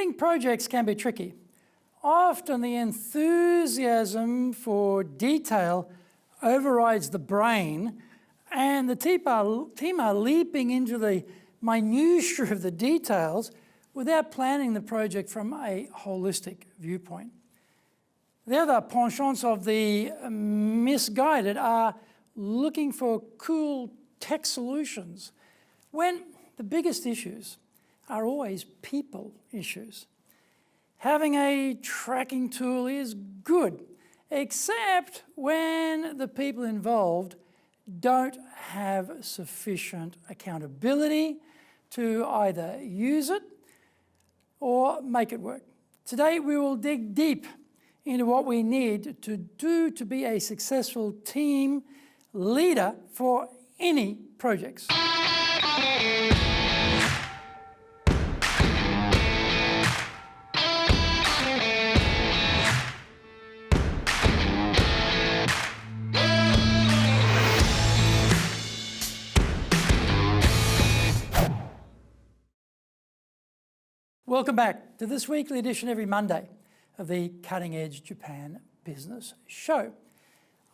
Leading projects can be tricky. Often the enthusiasm for detail overrides the brain, and the team are leaping into the minutiae of the details without planning the project from a holistic viewpoint. The other penchants of the misguided are looking for cool tech solutions when the biggest issues are always people issues. Having a tracking tool is good, except when the people involved don't have sufficient accountability to either use it or make it work. Today we will dig deep into what we need to do to be a successful team leader for any projects. Welcome back to this weekly edition every Monday of the Cutting Edge Japan Business Show.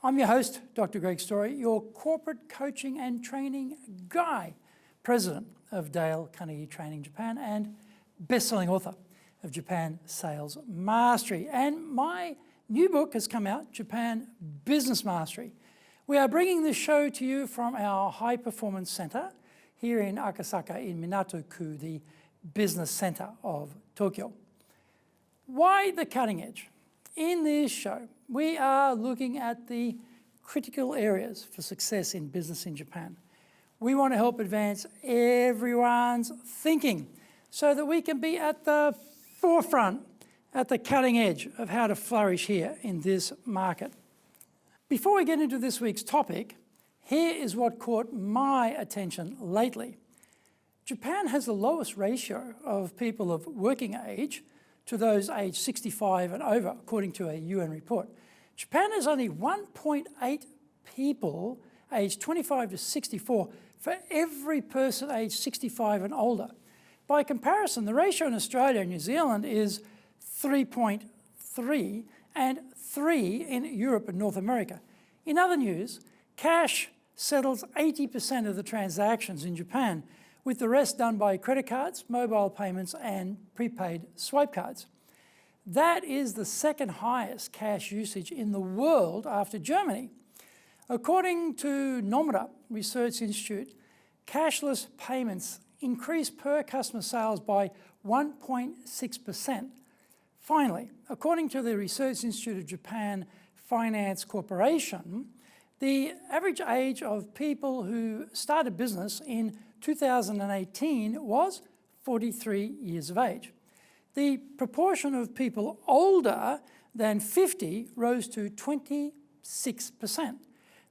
I'm your host, Dr. Greg Story, your corporate coaching and training guy, president of Dale Carnegie Training Japan and best-selling author of Japan Sales Mastery. And my new book has come out, Japan Business Mastery. We are bringing this show to you from our High Performance Center here in Akasaka in Minato-ku, the business center of Tokyo. Why the cutting edge? In this show, we are looking at the critical areas for success in business in Japan. We want to help advance everyone's thinking so that we can be at the forefront, at the cutting edge of how to flourish here in this market. Before we get into this week's topic, here is what caught my attention lately. Japan has the lowest ratio of people of working age to those aged 65 and over, according to a UN report. Japan has only 1.8 people aged 25 to 64 for every person aged 65 and older. By comparison, the ratio in Australia and New Zealand is 3.3 and 3 in Europe and North America. In other news, cash settles 80% of the transactions in Japan, with the rest done by credit cards, mobile payments, and prepaid swipe cards. That is the second highest cash usage in the world after Germany. According to Nomura Research Institute, cashless payments increased per customer sales by 1.6%. Finally, according to the Research Institute of Japan Finance Corporation, the average age of people who started business in 2018 was 43 years of age. The proportion of people older than 50 rose to 26%.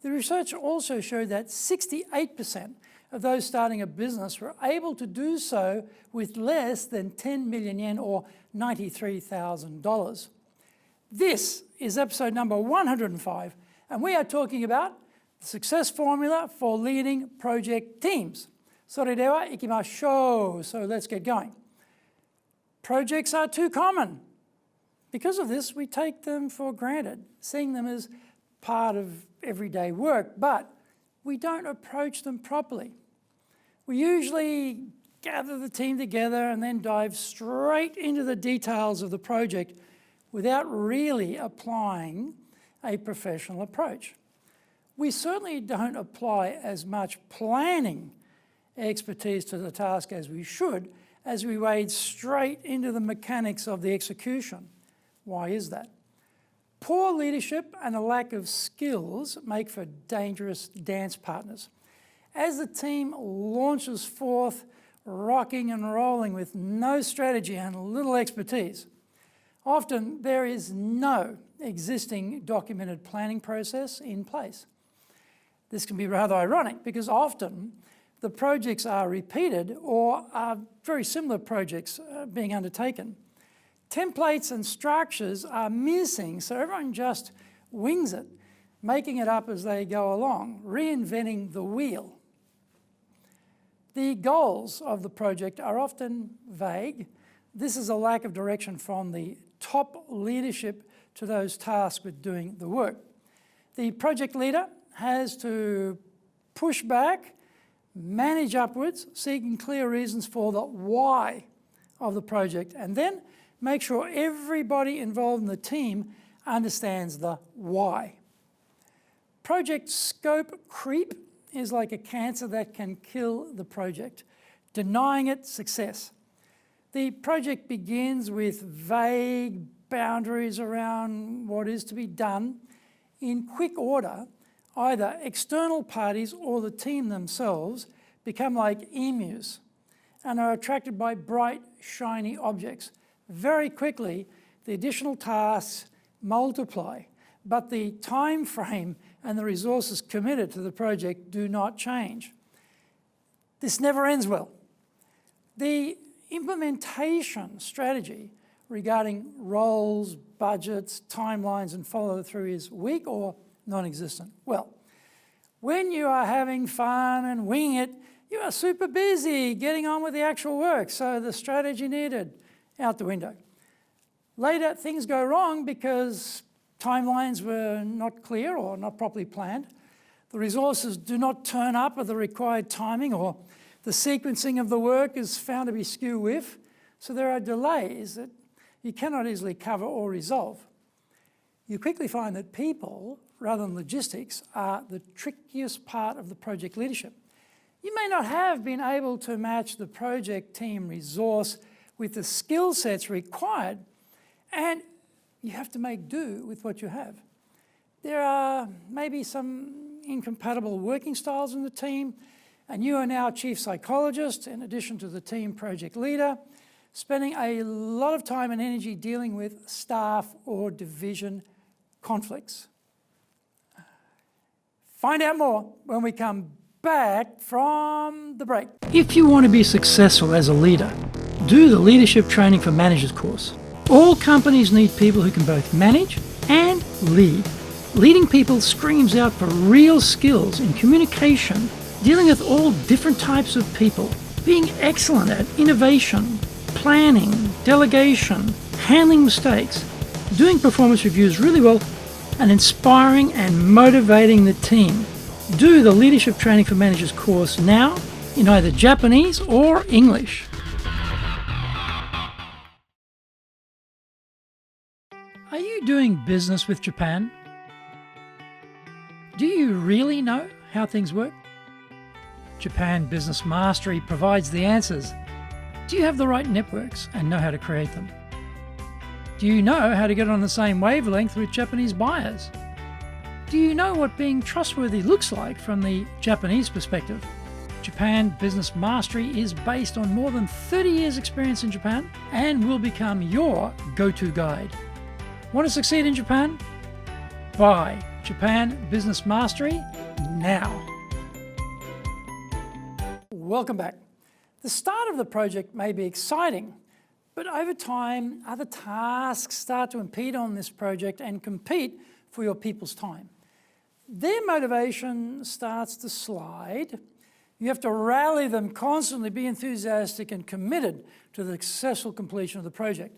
The research also showed that 68% of those starting a business were able to do so with less than 10 million yen or $93,000. This is episode number 105, and we are talking about the success formula for leading project teams. それでは行きましょう. So let's get going. Projects are too common. Because of this, we take them for granted, seeing them as part of everyday work, but we don't approach them properly. We usually gather the team together and then dive straight into the details of the project without really applying a professional approach. We certainly don't apply as much planning expertise to the task as we should, as we wade straight into the mechanics of the execution. Why is that? Poor leadership and a lack of skills make for dangerous dance partners. As the team launches forth, rocking and rolling with no strategy and little expertise, often there is no existing documented planning process in place. This can be rather ironic because often the projects are repeated or are very similar projects being undertaken. Templates and structures are missing, so everyone just wings it, making it up as they go along, reinventing the wheel. The goals of the project are often vague, This is a lack of direction from the top leadership to those tasked with doing the work. The project leader has to push back, manage upwards, seeking clear reasons for the why of the project, and then make sure everybody involved in the team understands the why. Project scope creep is like a cancer that can kill the project, denying it success. The project begins with vague boundaries around what is to be done. In quick order, either external parties or the team themselves become like emus and are attracted by bright, shiny objects. Very quickly, the additional tasks multiply, but the time frame and the resources committed to the project do not change. This never ends well. The implementation strategy regarding roles, budgets, timelines, and follow-through is weak or non-existent. Well, when you are having fun and winging it, you are super busy getting on with the actual work, so the strategy needed out the window. Later, things go wrong because timelines were not clear or not properly planned. The resources do not turn up at the required timing, or the sequencing of the work is found to be skew-whiff, so there are delays that you cannot easily cover or resolve. You quickly find that people, rather than logistics, are the trickiest part of the project leadership. You may not have been able to match the project team resource with the skill sets required, and you have to make do with what you have. There are maybe some incompatible working styles in the team, and you are now chief psychologist in addition to the team project leader, spending a lot of time and energy dealing with staff or division conflicts. Find out more when we come back from the break. If you want to be successful as a leader, do the Leadership Training for Managers course. All companies need people who can both manage and lead. Leading people screams out for real skills in communication, dealing with all different types of people, being excellent at innovation, planning, delegation, handling mistakes, doing performance reviews really well, and inspiring and motivating the team. Do the Leadership Training for Managers course now in either Japanese or English. Are you doing business with Japan? Do you really know how things work? Japan Business Mastery provides the answers. Do you have the right networks and know how to create them? Do you know how to get on the same wavelength with Japanese buyers? Do you know what being trustworthy looks like from the Japanese perspective? Japan Business Mastery is based on more than 30 years' experience in Japan and will become your go-to guide. Want to succeed in Japan? Buy Japan Business Mastery now. Welcome back. The start of the project may be exciting, but over time, other tasks start to impede on this project and compete for your people's time. Their motivation starts to slide. You have to rally them constantly, be enthusiastic and committed to the successful completion of the project.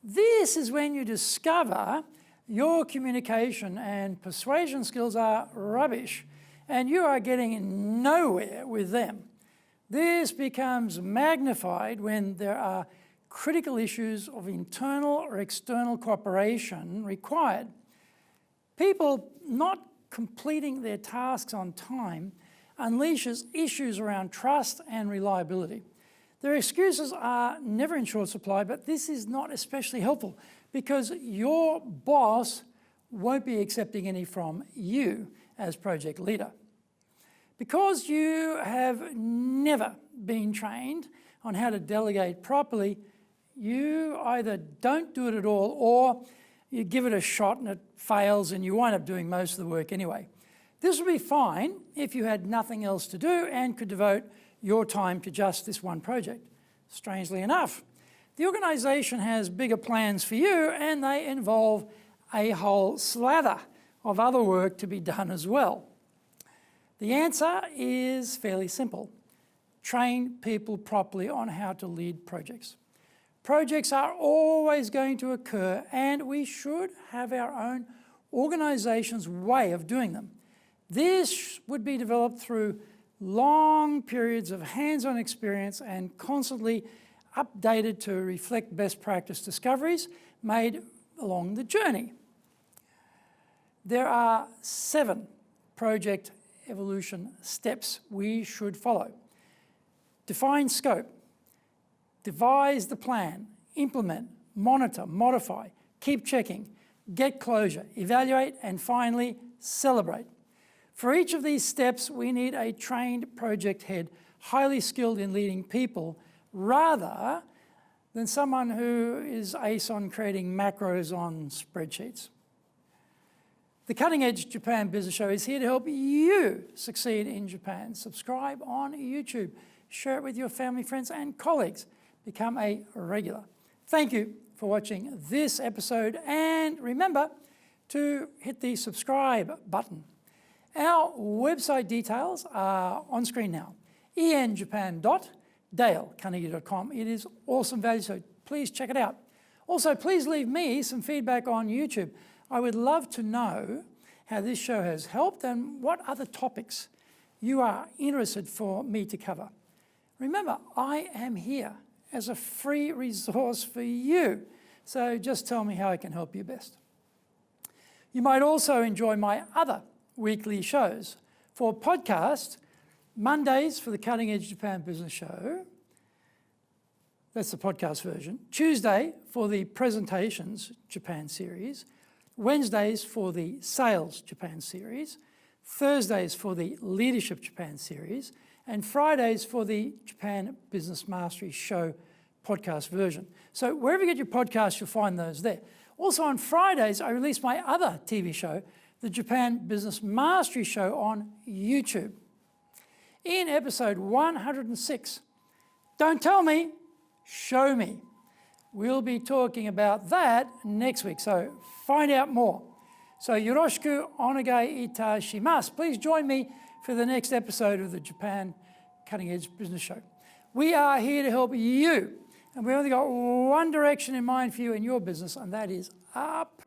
This is when you discover your communication and persuasion skills are rubbish and you are getting nowhere with them. This becomes magnified when there are critical issues of internal or external cooperation required. People not completing their tasks on time unleashes issues around trust and reliability. Their excuses are never in short supply, but this is not especially helpful because your boss won't be accepting any from you as project leader. Because you have never been trained on how to delegate properly, you either don't do it at all or you give it a shot and it fails and you wind up doing most of the work anyway. This would be fine if you had nothing else to do and could devote your time to just this one project. Strangely enough, the organisation has bigger plans for you and they involve a whole slather of other work to be done as well. The answer is fairly simple. Train people properly on how to lead projects. Projects are always going to occur, and we should have our own organisation's way of doing them. This would be developed through long periods of hands-on experience and constantly updated to reflect best practice discoveries made along the journey. There are 7 project evolution steps we should follow. Define scope, devise the plan, implement, monitor, modify, keep checking, get closure, evaluate, and finally, celebrate. For each of these steps, we need a trained project head, highly skilled in leading people, rather than someone who is ace on creating macros on spreadsheets. The Cutting Edge Japan Business Show is here to help you succeed in Japan. Subscribe on YouTube, share it with your family, friends, and colleagues. Become a regular. Thank you for watching this episode, and remember to hit the subscribe button. Our website details are on screen now. enjapan.dalecarnegie.com. It is awesome value, so please check it out. Also, please leave me some feedback on YouTube. I would love to know how this show has helped and what other topics you are interested for me to cover. Remember, I am here as a free resource for you, so just tell me how I can help you best. You might also enjoy my other weekly shows. For podcast, Mondays for the Cutting Edge Japan Business Show, that's the podcast version. Tuesday for the Presentations Japan series. Wednesdays for the Sales Japan series. Thursdays for the Leadership Japan series. And Fridays for the Japan Business Mastery Show podcast version. So wherever you get your podcasts, you'll find those there. Also on Fridays, I release my other TV show, the Japan Business Mastery Show on YouTube. In episode 106, don't tell me, show me. We'll be talking about that next week, so find out more. So yoroshiku onegai itashimasu. Please join me for the next episode of the Japan Cutting Edge Business Show. We are here to help you, and we've only got one direction in mind for you in your business, and that is up.